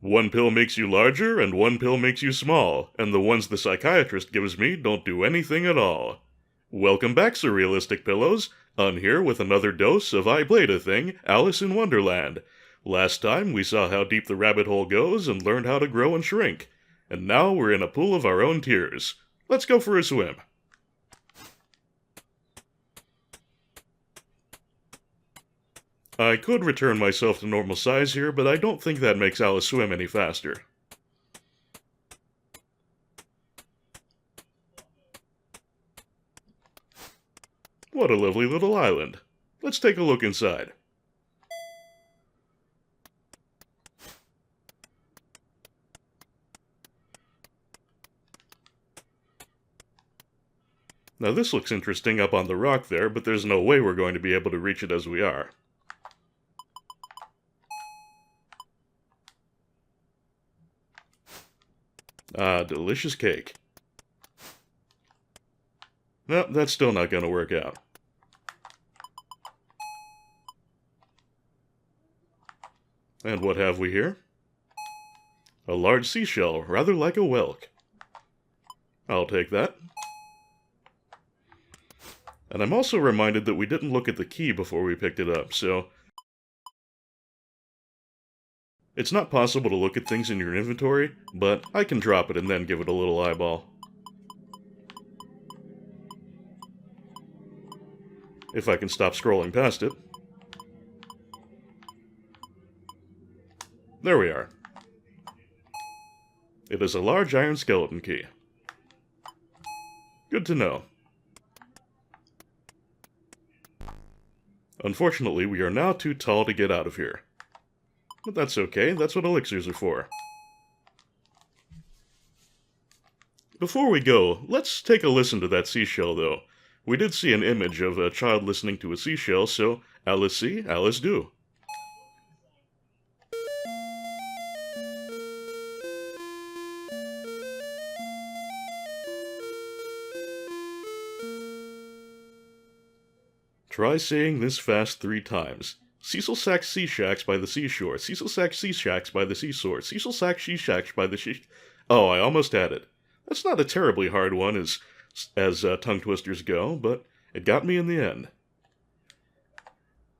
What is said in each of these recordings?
One pill makes you larger, and one pill makes you small, and the ones the psychiatrist gives me don't do anything at all. Welcome back, Surrealistic Pillows. I'm here with another dose of I Played a Thing, Alice in Wonderland. Last time we saw how deep the rabbit hole goes and learned how to grow and shrink. And now we're in a pool of our own tears. Let's go for a swim. I could return myself to normal size here, but I don't think that makes Alice swim any faster. What a lovely little island. Let's take a look inside. Now this looks interesting up on the rock there, but there's no way we're going to be able to reach it as we are. Ah, delicious cake. No, that's still not going to work out. And what have we here? A large seashell, rather like a whelk. I'll take that. And I'm also reminded that we didn't look at the key before we picked it up, so it's not possible to look at things in your inventory, but I can drop it and then give it a little eyeball. If I can stop scrolling past it. There we are. It is a large iron skeleton key. Good to know. Unfortunately, we are now too tall to get out of here. But that's okay, that's what elixirs are for. Before we go, let's take a listen to that seashell, though. We did see an image of a child listening to a seashell, so Alice see, Alice do. Try saying this fast 3 times. Cecil Sack's Sea Shacks by the seashore. Cecil Sack's Sea Shacks by the seashore. Cecil Sack's Sea Shacks by the Oh, I almost had it. That's not a terribly hard one as tongue twisters go, but it got me in the end.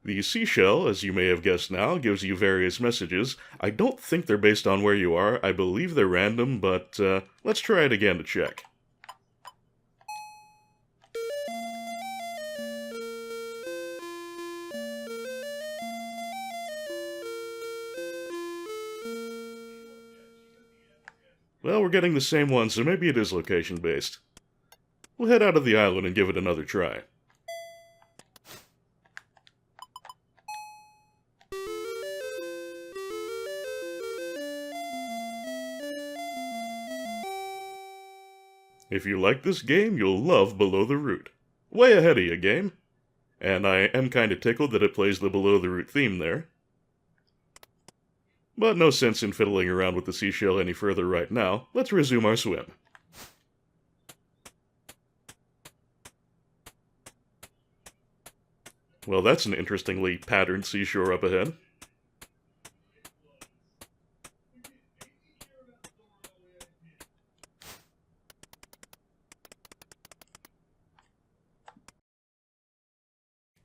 The seashell, as you may have guessed now, gives you various messages. I don't think they're based on where you are. I believe they're random, but let's try it again to check. Well, we're getting the same one, so maybe it is location-based. We'll head out of the island and give it another try. If you like this game, you'll love Below the Root. Way ahead of you, game. And I am kinda tickled that it plays the Below the Root theme there. But no sense in fiddling around with the seashell any further right now. Let's resume our swim. Well, that's an interestingly patterned seashore up ahead.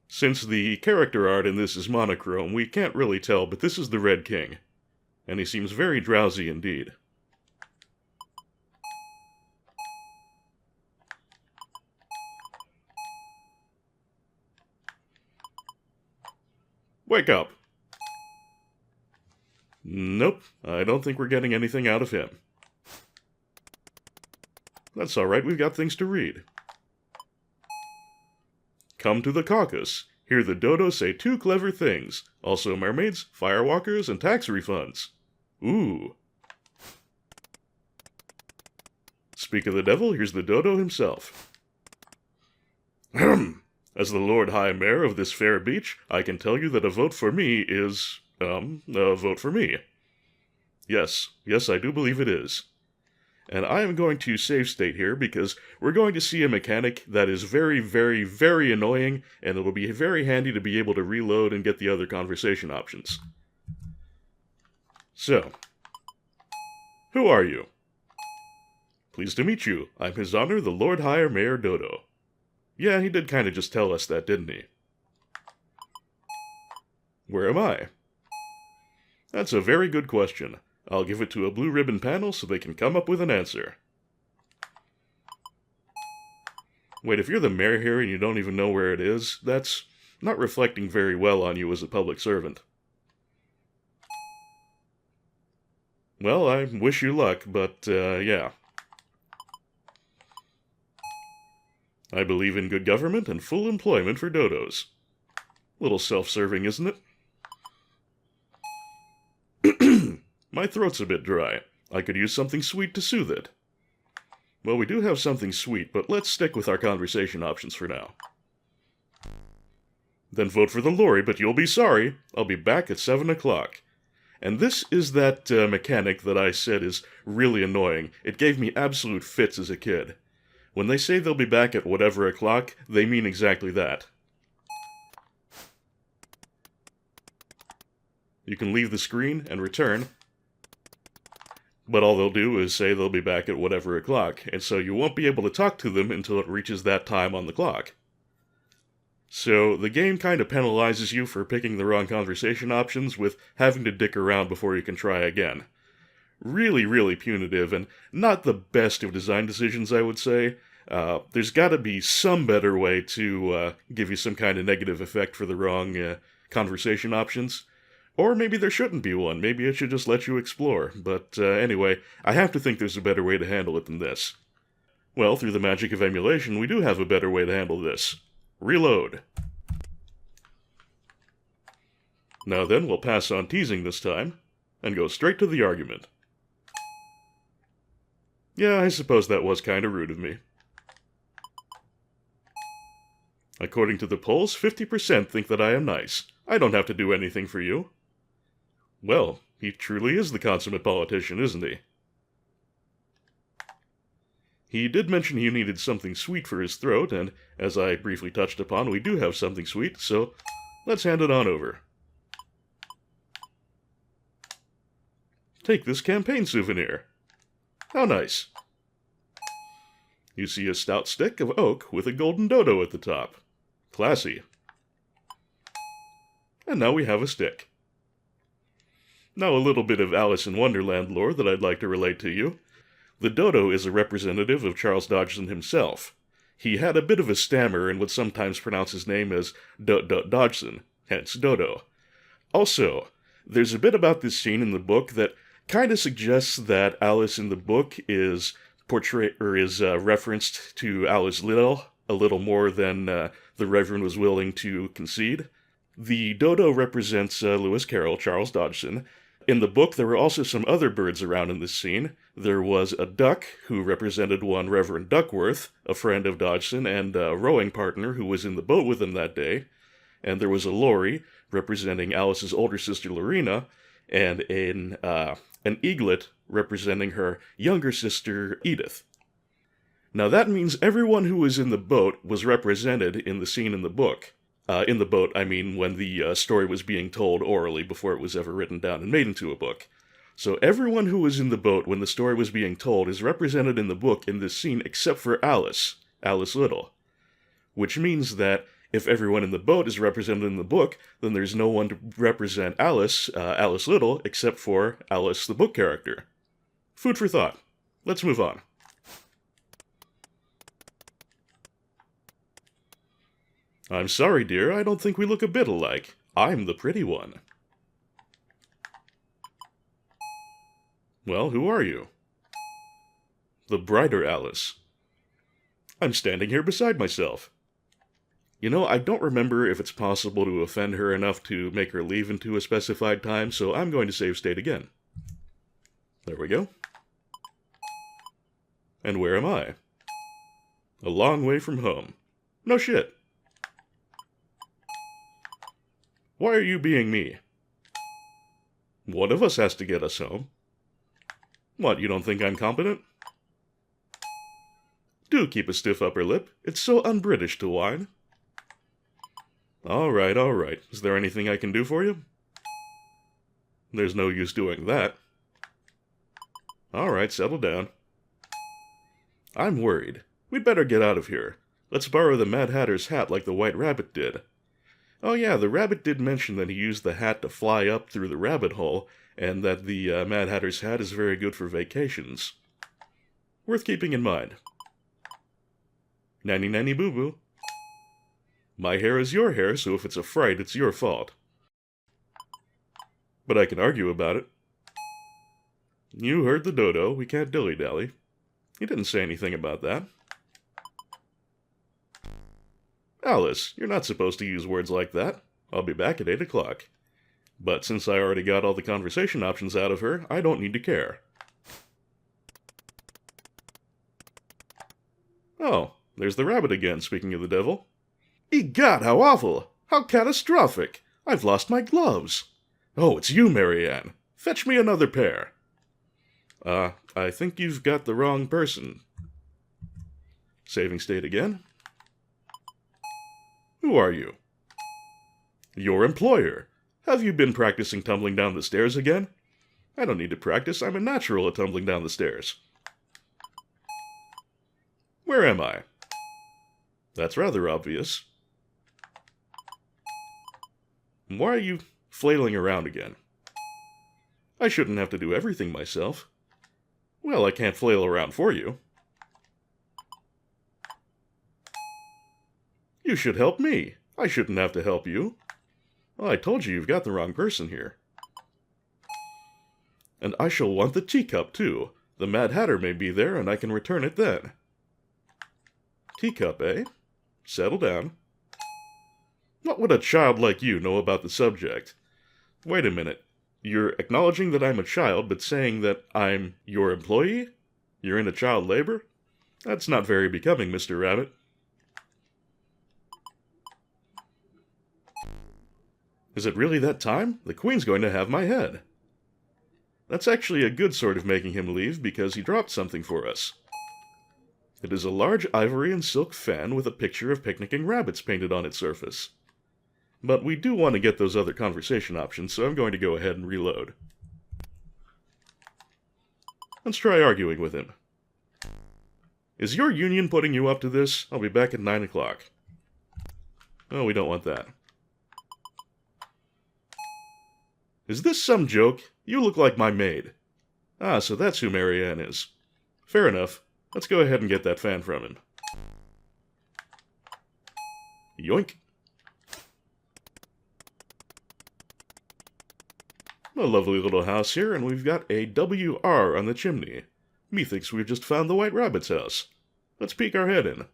Since the character art in this is monochrome, we can't really tell, but this is the Red King. And he seems very drowsy indeed. Wake up! Nope, I don't think we're getting anything out of him. That's alright, we've got things to read. Come to the caucus. Hear the dodo say 2 clever things. Also mermaids, firewalkers, and tax refunds. Ooh. Speak of the devil, here's the dodo himself. Ahem. As the Lord High Mayor of this fair beach, I can tell you that a vote for me is, a vote for me. Yes, I do believe it is. And I am going to save state here because we're going to see a mechanic that is very, very, very annoying, and it'll be very handy to be able to reload and get the other conversation options. So, Who are you? Pleased to meet you. I'm His Honor the Lord Higher Mayor Dodo. Yeah, he did kind of just tell us that, didn't he? Where am I? That's a very good question. I'll give it to a blue ribbon panel so they can come up with an answer. Wait, if you're the mayor here and you don't even know where it is, that's not reflecting very well on you as a public servant. Well, I wish you luck, but, yeah. I believe in good government and full employment for dodos. Little self-serving, isn't it? My throat's a bit dry. I could use something sweet to soothe it. Well, we do have something sweet, but let's stick with our conversation options for now. Then vote for the lorry, but you'll be sorry. I'll be back at 7 o'clock. And this is that mechanic that I said is really annoying. It gave me absolute fits as a kid. When they say they'll be back at whatever o'clock, they mean exactly that. You can leave the screen and return, but all they'll do is say they'll be back at whatever o'clock, and so you won't be able to talk to them until it reaches that time on the clock. So the game kind of penalizes you for picking the wrong conversation options with having to dick around before you can try again. Really, really punitive, and not the best of design decisions, I would say. There's gotta be some better way to give you some kind of negative effect for the wrong conversation options. Or maybe there shouldn't be one. Maybe it should just let you explore. But anyway, I have to think there's a better way to handle it than this. Well, through the magic of emulation, we do have a better way to handle this. Reload. Now then, we'll pass on teasing this time, and go straight to the argument. Yeah, I suppose that was kind of rude of me. According to the polls, 50% think that I am nice. I don't have to do anything for you. Well, he truly is the consummate politician, isn't he? He did mention he needed something sweet for his throat, and as I briefly touched upon, we do have something sweet, so let's hand it on over. Take this campaign souvenir. How nice. You see a stout stick of oak with a golden dodo at the top. Classy. And now we have a stick. Now a little bit of Alice in Wonderland lore that I'd like to relate to you. The dodo is a representative of Charles Dodgson himself. He had a bit of a stammer and would sometimes pronounce his name as Dodgson, hence Dodo. Also, there's a bit about this scene in the book that kind of suggests that Alice in the book is referenced to Alice Liddell a little more than the Reverend was willing to concede. The dodo represents Lewis Carroll, Charles Dodgson. In the book, there were also some other birds around in this scene. There was a duck, who represented one Reverend Duckworth, a friend of Dodgson and a rowing partner who was in the boat with him that day. And there was a lorry, representing Alice's older sister Lorena, and an eaglet, representing her younger sister Edith. Now that means everyone who was in the boat was represented in the scene in the book. In the boat, I mean when the story was being told orally before it was ever written down and made into a book. So everyone who was in the boat when the story was being told is represented in the book in this scene except for Alice Liddell. Which means that if everyone in the boat is represented in the book, then there's no one to represent Alice Liddell, except for Alice the book character. Food for thought. Let's move on. I'm sorry, dear, I don't think we look a bit alike. I'm the pretty one. Well, who are you? The brighter Alice. I'm standing here beside myself. You know, I don't remember if it's possible to offend her enough to make her leave into a specified time, so I'm going to save state again. There we go. And where am I? A long way from home. No shit. Why are you being me? One of us has to get us home. What, you don't think I'm competent? Do keep a stiff upper lip. It's so un-British to whine. All right. Is there anything I can do for you? There's no use doing that. Alright, settle down. I'm worried. We'd better get out of here. Let's borrow the Mad Hatter's hat like the White Rabbit did. Oh yeah, the rabbit did mention that he used the hat to fly up through the rabbit hole, and that the Mad Hatter's hat is very good for vacations. Worth keeping in mind. Nanny nanny boo boo. My hair is your hair, so if it's a fright, it's your fault. But I can argue about it. You heard the dodo, we can't dilly-dally. He didn't say anything about that. Alice, you're not supposed to use words like that. I'll be back at 8 o'clock. But since I already got all the conversation options out of her, I don't need to care. Oh, there's the rabbit again, speaking of the devil. Egad, how awful! How catastrophic! I've lost my gloves! Oh, it's you, Marianne. Fetch me another pair. I think you've got the wrong person. Saving state again. Who are you? Your employer. Have you been practicing tumbling down the stairs again? I don't need to practice, I'm a natural at tumbling down the stairs. Where am I? That's rather obvious. Why are you flailing around again? I shouldn't have to do everything myself. Well, I can't flail around for you. You should help me. I shouldn't have to help you. Well, I told you you've got the wrong person here. And I shall want the teacup, too. The Mad Hatter may be there, and I can return it then. Teacup, eh? Settle down. What would a child like you know about the subject? Wait a minute. You're acknowledging that I'm a child, but saying that I'm your employee? You're into child labor? That's not very becoming, Mr. Rabbit. Is it really that time? The Queen's going to have my head. That's actually a good sort of making him leave, because he dropped something for us. It is a large ivory and silk fan with a picture of picnicking rabbits painted on its surface. But we do want to get those other conversation options, so I'm going to go ahead and reload. Let's try arguing with him. Is your union putting you up to this? I'll be back at 9 o'clock. Oh, we don't want that. Is this some joke? You look like my maid. Ah, so that's who Marianne is. Fair enough. Let's go ahead and get that fan from him. Yoink. A lovely little house here, and we've got a WR on the chimney. Methinks we've just found the White Rabbit's house. Let's peek our head in.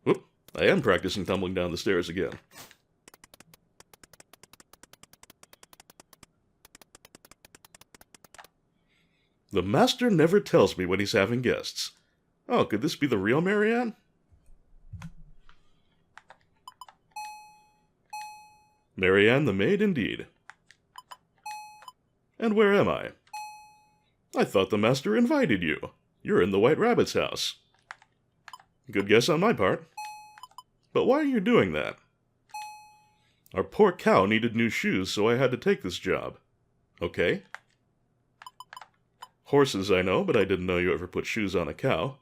Whoop, I am practicing tumbling down the stairs again. The master never tells me when he's having guests. Oh, could this be the real Marianne? Marianne the maid, indeed. And where am I? I thought the master invited you. You're in the White Rabbit's house. Good guess on my part. But why are you doing that? Our poor cow needed new shoes, so I had to take this job. Okay. Horses, I know, but I didn't know you ever put shoes on a cow.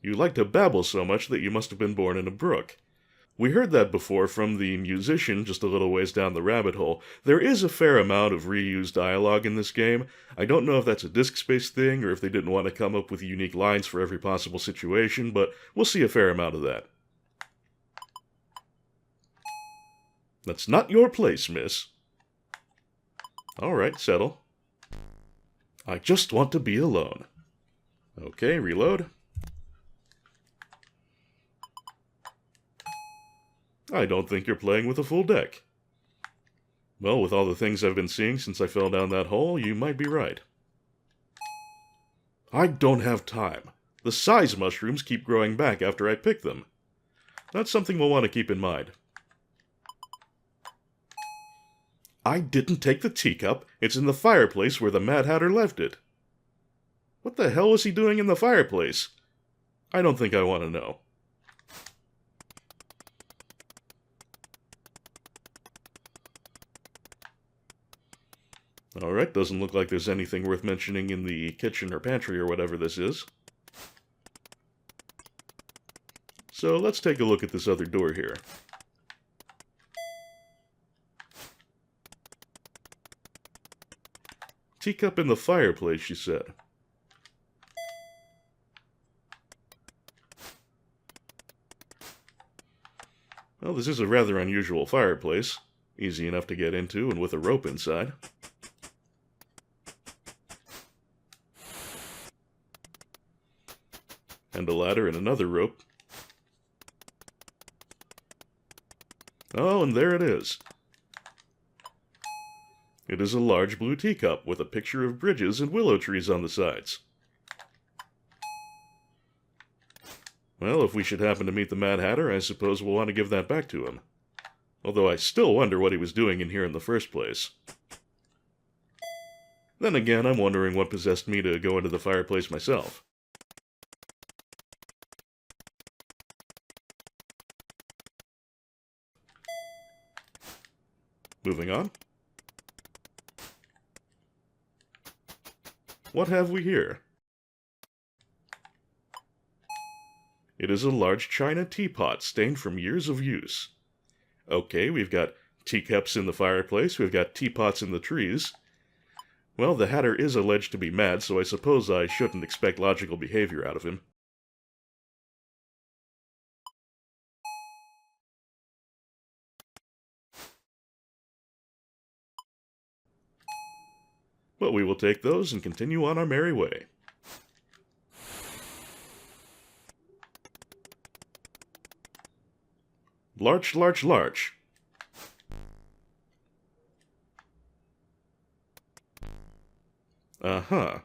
You like to babble so much that you must have been born in a brook. We heard that before from the musician just a little ways down the rabbit hole. There is a fair amount of reused dialogue in this game. I don't know if that's a disk space thing, or if they didn't want to come up with unique lines for every possible situation, but we'll see a fair amount of that. That's not your place, miss. Alright, settle. I just want to be alone. Okay, reload. I don't think you're playing with a full deck. Well, with all the things I've been seeing since I fell down that hole, you might be right. I don't have time. The size mushrooms keep growing back after I pick them. That's something we'll want to keep in mind. I didn't take the teacup. It's in the fireplace where the Mad Hatter left it. What the hell was he doing in the fireplace? I don't think I want to know. Alright, doesn't look like there's anything worth mentioning in the kitchen or pantry or whatever this is. So let's take a look at this other door here. Teacup in the fireplace, she said. Well, this is a rather unusual fireplace. Easy enough to get into and with a rope inside. And a ladder and another rope. Oh, and there it is. It is a large blue teacup with a picture of bridges and willow trees on the sides. Well, if we should happen to meet the Mad Hatter, I suppose we'll want to give that back to him. Although I still wonder what he was doing in here in the first place. Then again, I'm wondering what possessed me to go into the fireplace myself. Moving on. What have we here? It is a large china teapot stained from years of use. Okay, we've got teacups in the fireplace, we've got teapots in the trees. Well, the Hatter is alleged to be mad, so I suppose I shouldn't expect logical behavior out of him. But we will take those and continue on our merry way. Larch, larch, larch. Uh-huh.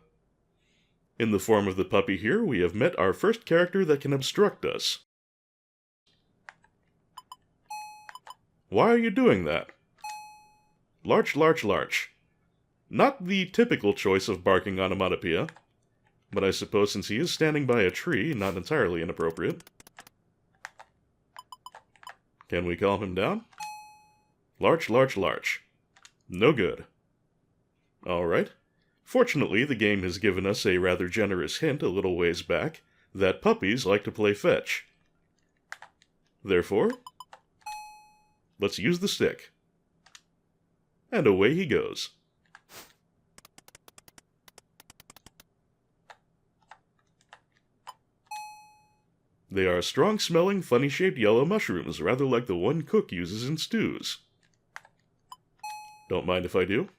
In the form of the puppy here, we have met our first character that can obstruct us. Why are you doing that? Larch, larch, larch. Not the typical choice of barking onomatopoeia, but I suppose since he is standing by a tree, not entirely inappropriate. Can we calm him down? Larch, larch, larch. No good. Alright. Fortunately, the game has given us a rather generous hint a little ways back that puppies like to play fetch. Therefore, let's use the stick. And away he goes. They are strong-smelling, funny-shaped yellow mushrooms, rather like the one Cook uses in stews. Don't mind if I do.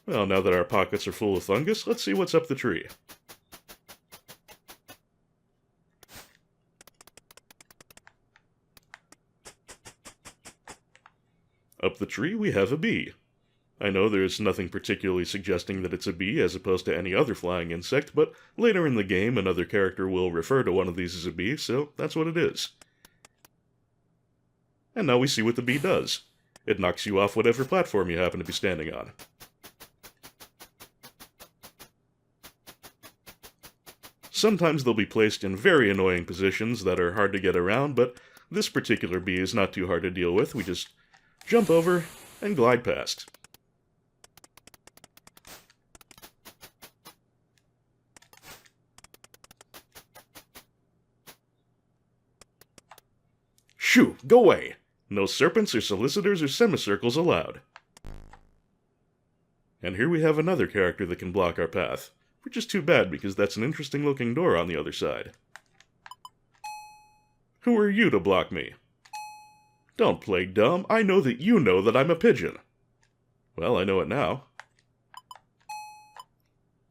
Well, now that our pockets are full of fungus, let's see what's up the tree. Up the tree, we have a bee. I know there's nothing particularly suggesting that it's a bee as opposed to any other flying insect, but later in the game another character will refer to one of these as a bee, so that's what it is. And now we see what the bee does. It knocks you off whatever platform you happen to be standing on. Sometimes they'll be placed in very annoying positions that are hard to get around, but this particular bee is not too hard to deal with. We just jump over and glide past. Shoo! Go away! No serpents or solicitors or semicircles allowed. And here we have another character that can block our path, which is too bad because that's an interesting looking door on the other side. Who are you to block me? Don't play dumb. I know that you know that I'm a pigeon. Well, I know it now.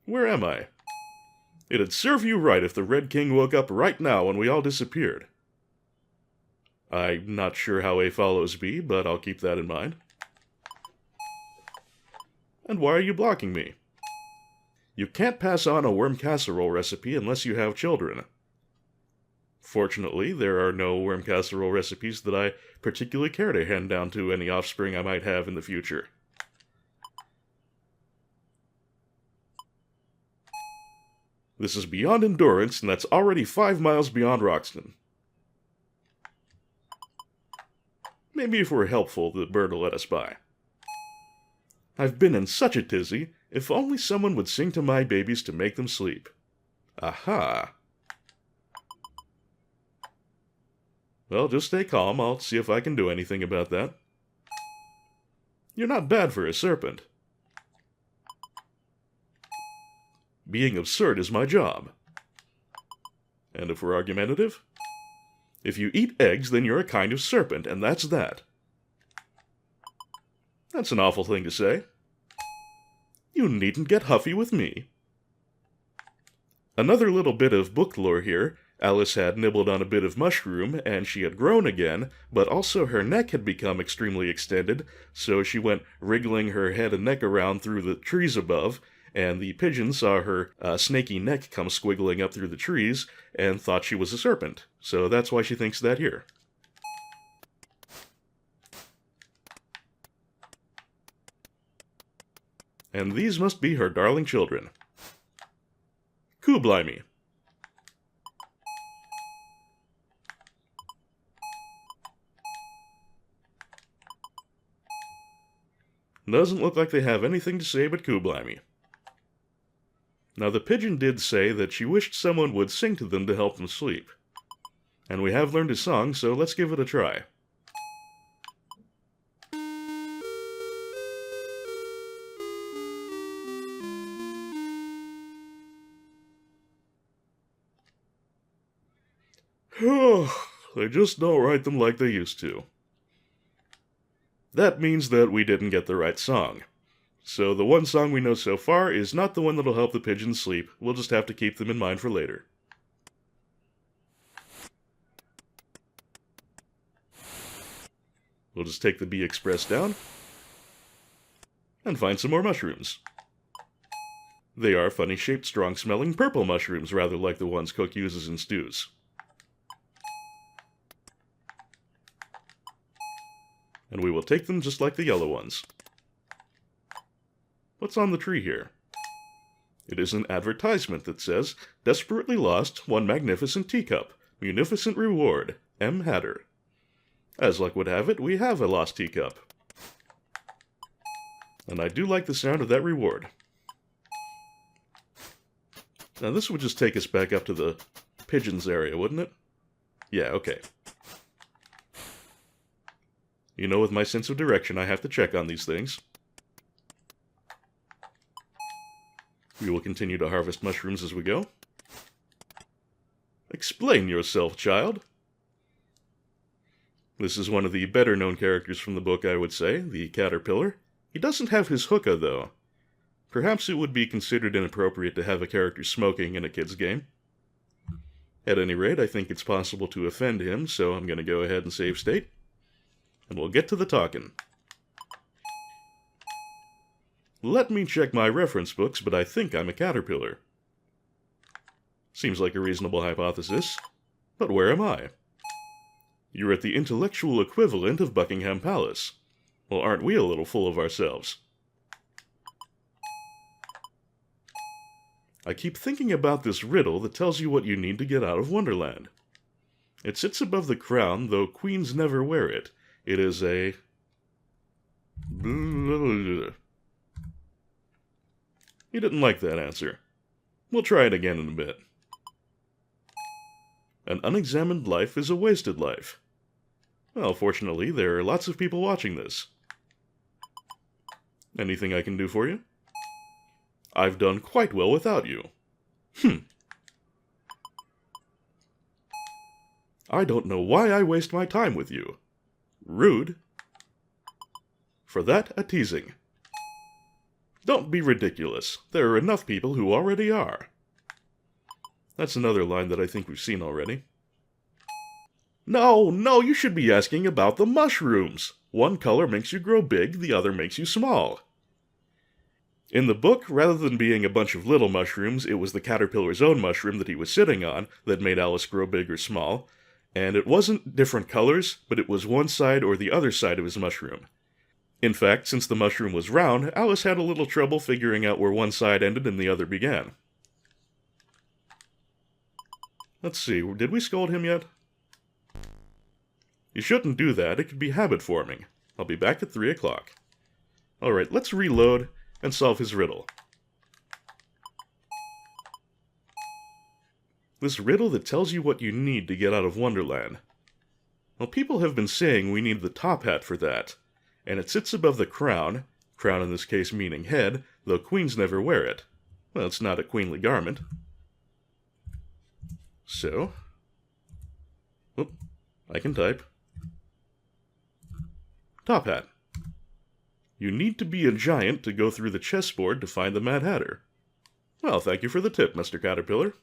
Where am I? It'd serve you right if the Red King woke up right now when we all disappeared. I'm not sure how A follows B, but I'll keep that in mind. And why are you blocking me? You can't pass on a worm casserole recipe unless you have children. Fortunately, there are no worm casserole recipes that I particularly care to hand down to any offspring I might have in the future. This is beyond endurance, and that's already 5 miles beyond Roxton. Maybe if we're helpful, the bird will let us by. I've been in such a tizzy, if only someone would sing to my babies to make them sleep. Aha! Well, just stay calm, I'll see if I can do anything about that. You're not bad for a serpent. Being absurd is my job. And if we're argumentative? If you eat eggs, then you're a kind of serpent, and that's that. That's an awful thing to say. You needn't get huffy with me. Another little bit of book lore here. Alice had nibbled on a bit of mushroom, and she had grown again, but also her neck had become extremely extended, so she went wriggling her head and neck around through the trees above, and the pigeon saw her snaky neck come squiggling up through the trees, and thought she was a serpent. So that's why she thinks that here. And these must be her darling children. Kublai. Doesn't look like they have anything to say but Kublai. Now the pigeon did say that she wished someone would sing to them to help them sleep. And we have learned a song, so let's give it a try. They just don't write them like they used to. That means that we didn't get the right song. So the one song we know so far is not the one that'll help the pigeons sleep. We'll just have to keep them in mind for later. We'll just take the Bee Express down and find some more mushrooms. They are funny-shaped, strong-smelling purple mushrooms, rather like the ones Cook uses in stews. And we will take them just like the yellow ones. What's on the tree here? It is an advertisement that says, "Desperately lost, one magnificent teacup. Munificent reward, M. Hatter." As luck would have it, we have a lost teacup. And I do like the sound of that reward. Now this would just take us back up to the pigeons area, wouldn't it? Yeah, okay. You know, with my sense of direction, I have to check on these things. We will continue to harvest mushrooms as we go. Explain yourself, child. This is one of the better-known characters from the book, I would say, the caterpillar. He doesn't have his hookah, though. Perhaps it would be considered inappropriate to have a character smoking in a kid's game. At any rate, I think it's possible to offend him, so I'm going to go ahead and save state. And we'll get to the talking. Let me check my reference books, but I think I'm a caterpillar. Seems like a reasonable hypothesis. But where am I? You're at the intellectual equivalent of Buckingham Palace. Well, aren't we a little full of ourselves? I keep thinking about this riddle that tells you what you need to get out of Wonderland. It sits above the crown, though queens never wear it. It is a... You didn't like that answer. We'll try it again in a bit. An unexamined life is a wasted life. Well, fortunately, there are lots of people watching this. Anything I can do for you? I've done quite well without you. I don't know why I waste my time with you. Rude. For that, a teasing. Don't be ridiculous. There are enough people who already are. That's another line that I think we've seen already. No, you should be asking about the mushrooms. One color makes you grow big, the other makes you small. In the book, rather than being a bunch of little mushrooms, it was the caterpillar's own mushroom that he was sitting on that made Alice grow big or small, and it wasn't different colors, but it was one side or the other side of his mushroom. In fact, since the mushroom was round, Alice had a little trouble figuring out where one side ended and the other began. Let's see, did we scold him yet? You shouldn't do that, it could be habit forming. I'll be back at 3 o'clock. Alright, let's reload and solve his riddle. This riddle that tells you what you need to get out of Wonderland. Well, people have been saying we need the top hat for that, and it sits above the crown in this case meaning head, though queens never wear it. Well, it's not a queenly garment. So, I can type. Top hat. You need to be a giant to go through the chessboard to find the Mad Hatter. Well, thank you for the tip, Mr. Caterpillar.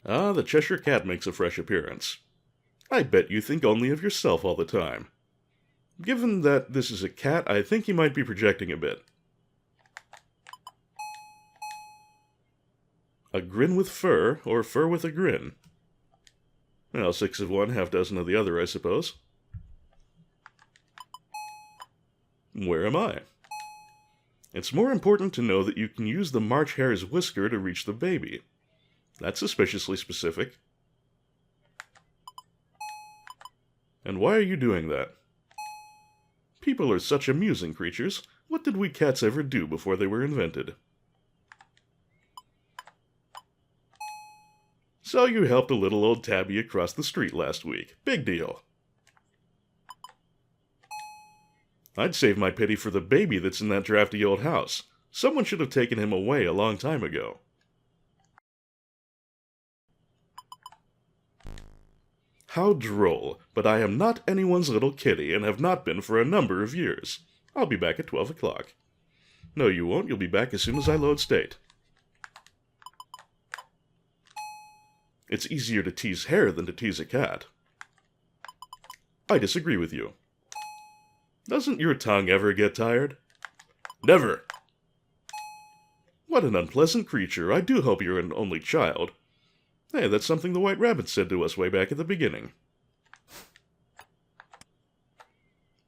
Ah, the Cheshire Cat makes a fresh appearance. I bet you think only of yourself all the time. Given that this is a cat, I think you might be projecting a bit. A grin with fur, or fur with a grin. Well, 6 of one, half dozen of the other, I suppose. Where am I? It's more important to know that you can use the March Hare's whisker to reach the baby. That's suspiciously specific. And why are you doing that? People are such amusing creatures. What did we cats ever do before they were invented? So you helped a little old tabby across the street last week. Big deal. I'd save my pity for the baby that's in that drafty old house. Someone should have taken him away a long time ago. How droll, but I am not anyone's little kitty and have not been for a number of years. I'll be back at 12 o'clock. No, you won't. You'll be back as soon as I load state. It's easier to tease hare than to tease a cat. I disagree with you. Doesn't your tongue ever get tired? Never. What an unpleasant creature. I do hope you're an only child. Hey, that's something the White Rabbit said to us way back at the beginning.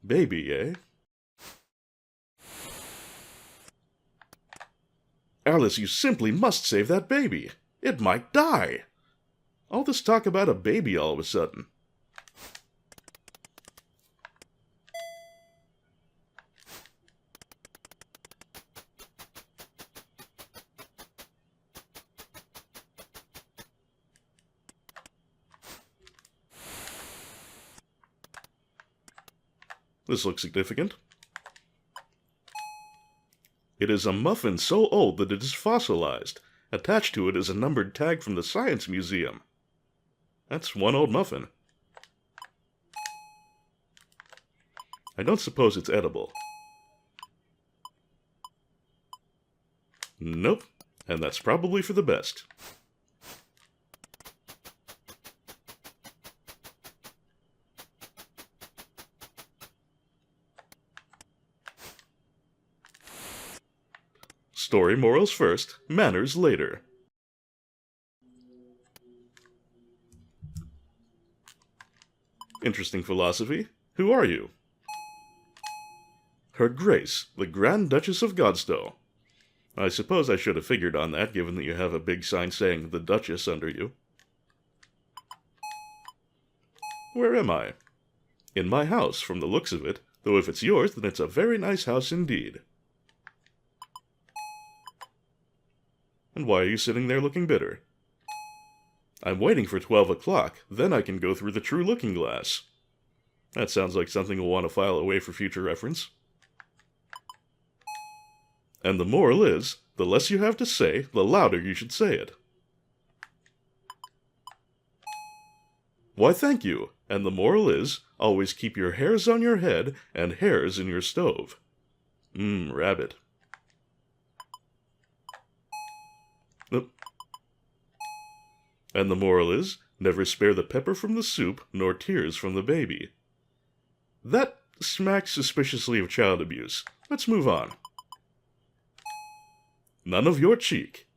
Baby, eh? Alice, you simply must save that baby. It might die. All this talk about a baby all of a sudden. This looks significant. It is a muffin so old that it is fossilized. Attached to it is a numbered tag from the Science Museum. That's one old muffin. I don't suppose it's edible. Nope, and that's probably for the best. Story morals first, manners later. Interesting philosophy. Who are you? Her Grace, the Grand Duchess of Godstow. I suppose I should have figured on that, given that you have a big sign saying the Duchess under you. Where am I? In my house, from the looks of it, though if it's yours, then it's a very nice house indeed. And why are you sitting there looking bitter? I'm waiting for 12 o'clock, then I can go through the true looking glass. That sounds like something we'll want to file away for future reference. And the moral is, the less you have to say, the louder you should say it. Why, thank you. And the moral is, always keep your hairs on your head and hairs in your stove. Rabbit. Nope. And the moral is, never spare the pepper from the soup, nor tears from the baby. That smacks suspiciously of child abuse. Let's move on. None of your cheek.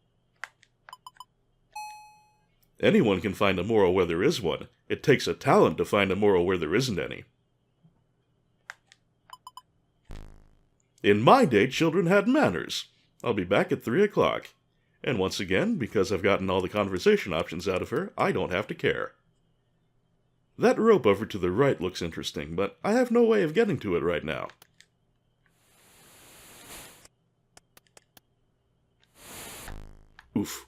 Anyone can find a moral where there is one. It takes a talent to find a moral where there isn't any. In my day, children had manners. I'll be back at 3 o'clock. And once again, because I've gotten all the conversation options out of her, I don't have to care. That rope over to the right looks interesting, but I have no way of getting to it right now. Oof.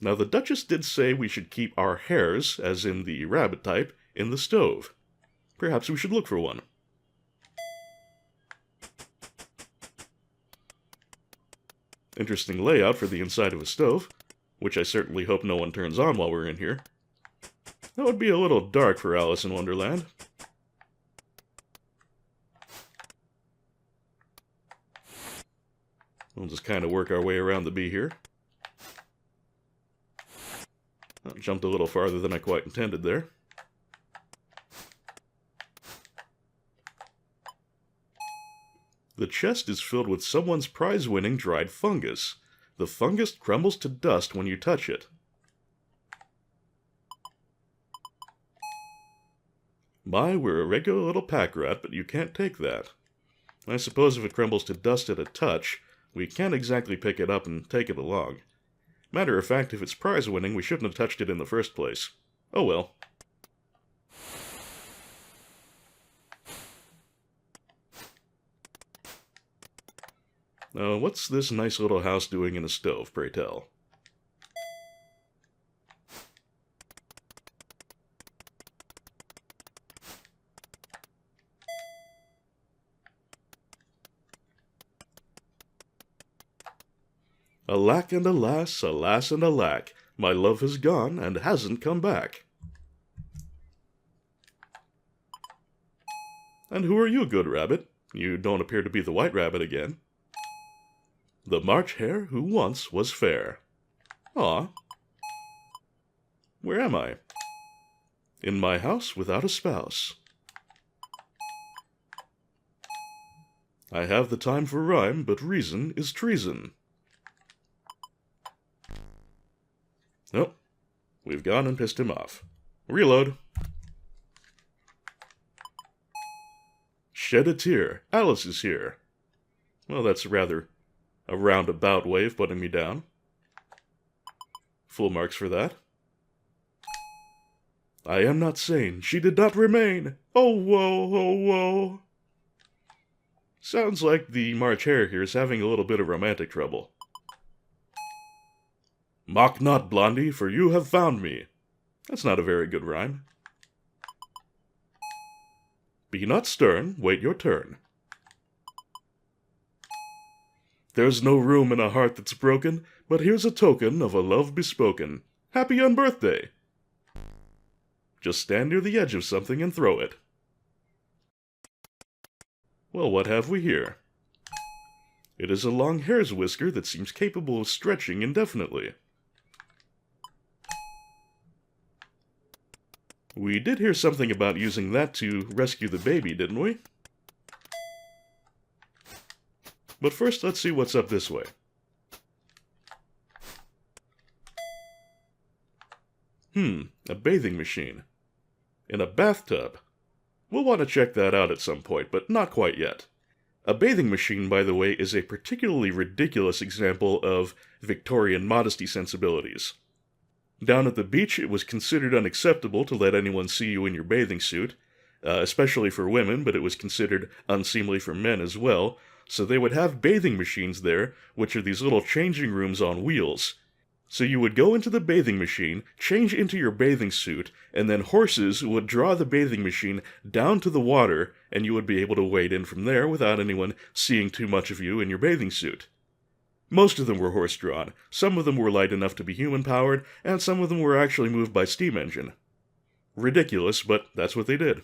Now the Duchess did say we should keep our hairs, as in the rabbit type, in the stove. Perhaps we should look for one. Interesting layout for the inside of a stove, which I certainly hope no one turns on while we're in here. That would be a little dark for Alice in Wonderland. We'll just kind of work our way around the bee here. I jumped a little farther than I quite intended there. The chest is filled with someone's prize-winning dried fungus. The fungus crumbles to dust when you touch it. My, we're a regular little pack rat, but you can't take that. I suppose if it crumbles to dust at a touch, we can't exactly pick it up and take it along. Matter of fact, if it's prize-winning, we shouldn't have touched it in the first place. Oh well. What's this nice little house doing in a stove, pray tell? Alack and alas, alas and alack, my love has gone and hasn't come back. And who are you, good rabbit? You don't appear to be the white rabbit again. The March hare who once was fair. Ah. Where am I? In my house without a spouse. I have the time for rhyme, but reason is treason. Nope. We've gone and pissed him off. Reload. Shed a tear. Alice is here. Well, that's rather a roundabout way of putting me down. Full marks for that. I am not sane. She did not remain. Oh, woe, oh, woe. Sounds like the March hare here is having a little bit of romantic trouble. Mock not, Blondie, for you have found me. That's not a very good rhyme. Be not stern, wait your turn. There's no room in a heart that's broken, but here's a token of a love bespoken. Happy unbirthday! Just stand near the edge of something and throw it. Well, what have we here? It is a long hare's whisker that seems capable of stretching indefinitely. We did hear something about using that to rescue the baby, didn't we? But first, let's see what's up this way. A bathing machine. In a bathtub. We'll want to check that out at some point, but not quite yet. A bathing machine, by the way, is a particularly ridiculous example of Victorian modesty sensibilities. Down at the beach, it was considered unacceptable to let anyone see you in your bathing suit, especially for women, but it was considered unseemly for men as well, so they would have bathing machines there, which are these little changing rooms on wheels. So you would go into the bathing machine, change into your bathing suit, and then horses would draw the bathing machine down to the water, and you would be able to wade in from there without anyone seeing too much of you in your bathing suit. Most of them were horse-drawn, some of them were light enough to be human-powered, and some of them were actually moved by steam engine. Ridiculous, but that's what they did.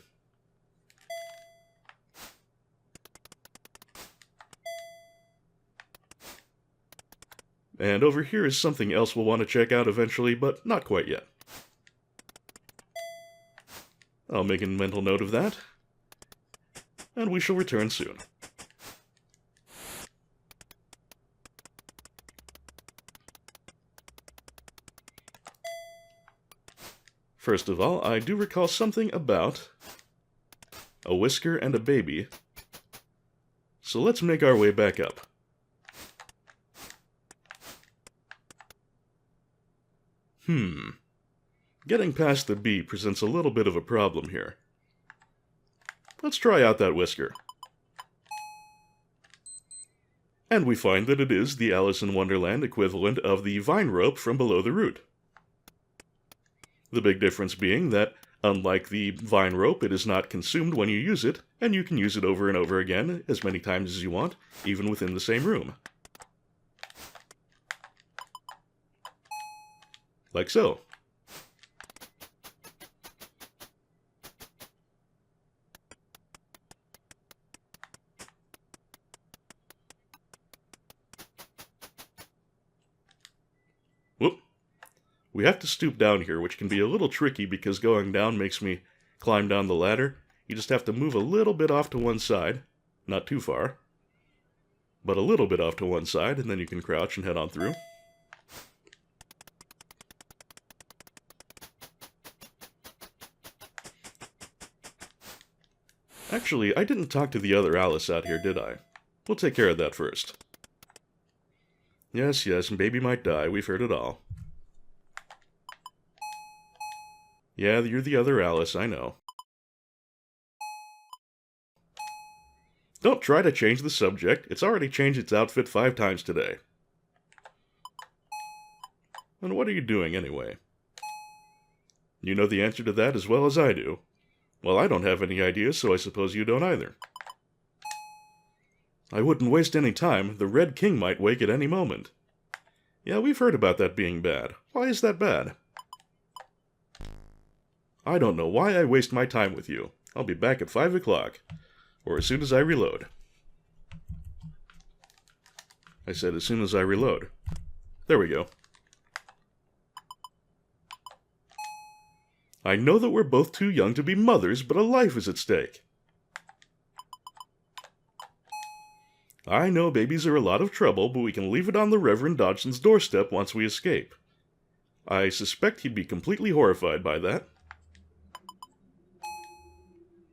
And over here is something else we'll want to check out eventually, but not quite yet. I'll make a mental note of that, and we shall return soon. First of all, I do recall something about a whisker and a baby, so let's make our way back up. Getting past the bee presents a little bit of a problem here. Let's try out that whisker. And we find that it is the Alice in Wonderland equivalent of the vine rope from below the root. The big difference being that, unlike the vine rope, it is not consumed when you use it, and you can use it over and over again as many times as you want, even within the same room. Like so. Whoop. We have to stoop down here, which can be a little tricky because going down makes me climb down the ladder. You just have to move a little bit off to one side. Not too far. But a little bit off to one side, and then you can crouch and head on through. Actually, I didn't talk to the other Alice out here, did I? We'll take care of that first. Yes, and baby might die, we've heard it all. Yeah, you're the other Alice, I know. Don't try to change the subject, it's already changed its outfit 5 times today. And what are you doing, anyway? You know the answer to that as well as I do. Well, I don't have any ideas, so I suppose you don't either. I wouldn't waste any time. The Red King might wake at any moment. Yeah, we've heard about that being bad. Why is that bad? I don't know why I waste my time with you. I'll be back at 5 o'clock. Or as soon as I reload. I said as soon as I reload. There we go. I know that we're both too young to be mothers, but a life is at stake. I know babies are a lot of trouble, but we can leave it on the Reverend Dodgson's doorstep once we escape. I suspect he'd be completely horrified by that.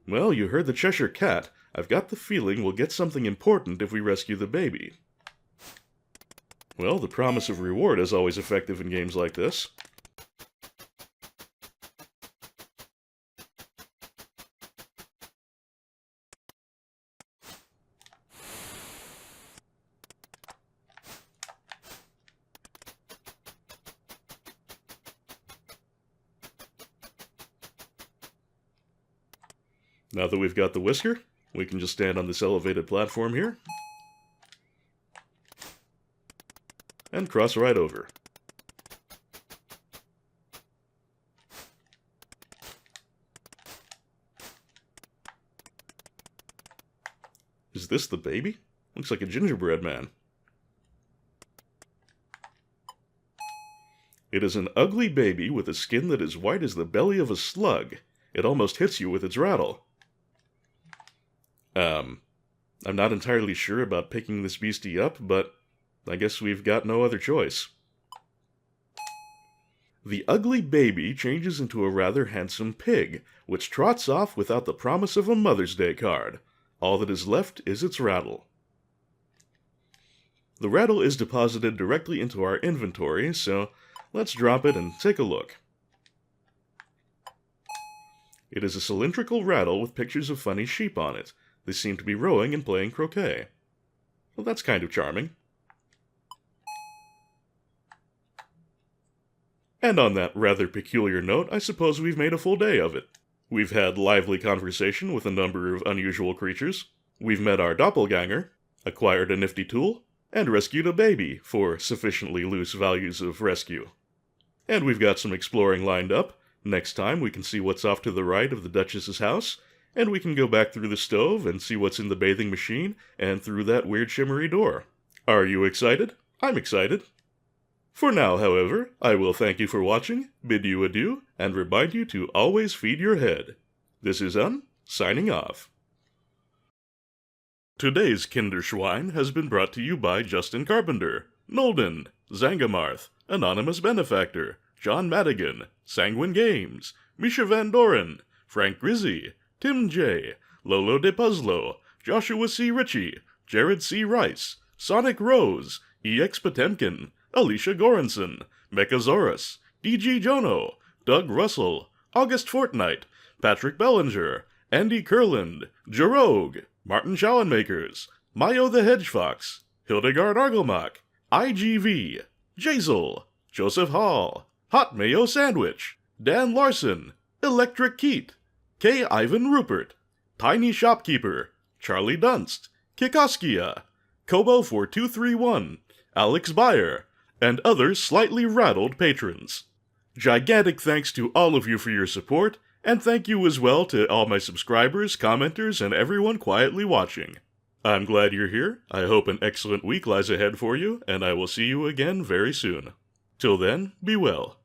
Well, you heard the Cheshire Cat. I've got the feeling we'll get something important if we rescue the baby. Well, the promise of reward is always effective in games like this. Now that we've got the whisker, we can just stand on this elevated platform here. And cross right over. Is this the baby? Looks like a gingerbread man. It is an ugly baby with a skin that is white as the belly of a slug. It almost hits you with its rattle. I'm not entirely sure about picking this beastie up, but I guess we've got no other choice. The ugly baby changes into a rather handsome pig, which trots off without the promise of a Mother's Day card. All that is left is its rattle. The rattle is deposited directly into our inventory, so let's drop it and take a look. It is a cylindrical rattle with pictures of funny sheep on it. They seem to be rowing and playing croquet. Well, that's kind of charming. And on that rather peculiar note, I suppose we've made a full day of it. We've had lively conversation with a number of unusual creatures. We've met our doppelganger, acquired a nifty tool, and rescued a baby for sufficiently loose values of rescue. And we've got some exploring lined up. Next time we can see what's off to the right of the Duchess's house, and we can go back through the stove and see what's in the bathing machine and through that weird shimmery door. Are you excited? I'm excited. For now, however, I will thank you for watching, bid you adieu, and remind you to always feed your head. This is signing off. Today's Kinderschwein has been brought to you by Justin Carpenter, Nolden, Zangamarth, Anonymous Benefactor, John Madigan, Sanguine Games, Misha Van Doren, Frank Grizzy, Tim J., Lolo De Puzzlo, Joshua C. Ritchie, Jared C. Rice, Sonic Rose, EX Potemkin, Alicia Goranson, Mechasaurus, DG Jono, Doug Russell, August Fortnight, Patrick Bellinger, Andy Kurland, Jarogue, Martin Schallenmakers, Mayo the Hedgefox, Hildegard Argelmach, IGV, Jazel, Joseph Hall, Hot Mayo Sandwich, Dan Larson, Electric Keat, K. Ivan Rupert, Tiny Shopkeeper, Charlie Dunst, Kikoskia, Kobo4231, Alex Beyer, and other slightly rattled patrons. Gigantic thanks to all of you for your support, and thank you as well to all my subscribers, commenters, and everyone quietly watching. I'm glad you're here, I hope an excellent week lies ahead for you, and I will see you again very soon. Till then, be well.